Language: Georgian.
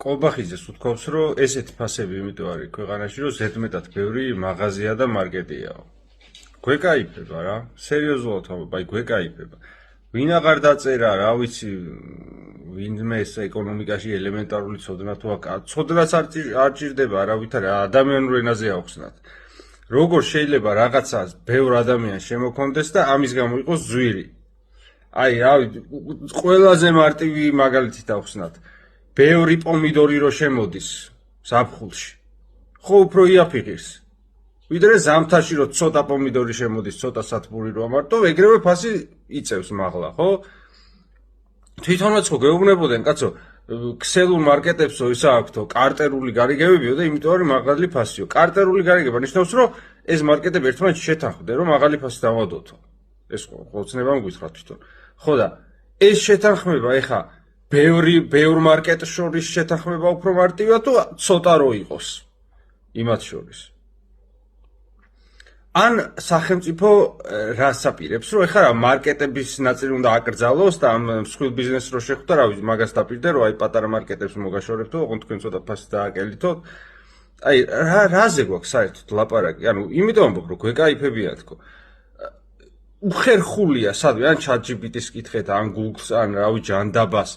კოლბახიძეს უთქვავს, რომ ესეთი ფასები იმიტომ არის ქვეყანაში, რომ ზედმეტად ბევრი მაღაზია და მარკეტიაო. გვეკაიფება რა, სერიოზულად ვამბობ, აი გვეკაიფება. ვინ აღარ დაწერა, რა ვიცი, ვინმე ეს ეკონომიკაში ელემენტარული ცოდნა თუ ცოდნაც არ ჭირდება, არავითარი ადამიანურ ენაზე ახსნათ. როგორ შეიძლება რაღაცას ბევრ ადამიანს შემოქონდეს და ამის გამო იყოს ზვირი. აი, რავი, ყველაზე მარტივი მაგალითი დავხსნათ. ბევრი პომიდორი რო შემოდის ზაფხულში. ხო უფრო იაფიღირს. ვიდრე ზამთარში რო ცოტა პომიდორი შემოდის, ცოტა სათბური რო ამარტო, ეგრევე ფასი იწევს მაღლა, ხო? თვითონაც ხო გეუბნებოდნენ, კაცო, ქსელურ მარკეტებსო ისა აქვთო, კარტერული გარიგებებიო და იმიტომ არის მაღალი ფასიო. კარტერული გარიგება ნიშნავს, რომ ეს მარკეტები ერთმანეთს შეთანხმდნენ, რომ მაღალი ფასი დავადოთო. ეს ხო ცნებამ გითხრათ თვითონ. ხო და ეს შეთანხმება ეხა ბევრ მარკეტს შორის შეთანხმება უფრო მარტივია თუ ცოტა რო იყოს იმათ შორის. ან სახელმწიფო რას აპირებს, რომ ეხლა რა მარკეტების ნაწილი უნდა აკრძალოს და ამ მსხვილ ბიზნესს რო შეხვდა, რა ვიცი, მაგას დაპირდე, რომ აი პატარა მარკეტებს მოგაშორებთო, ოღონდ თქვენ ცოტა ფასი დააკელითოთ. აი რაზე გვაქვს საერთოდ ლაპარაკი? ანუ იმიტომ ამბობ, რომ გვეკაიფებია თქო. უხერხულია, სადვე ან ChatGPT-ს კითხეთ, ან Google-ს, ან რავი ჯანდაბას.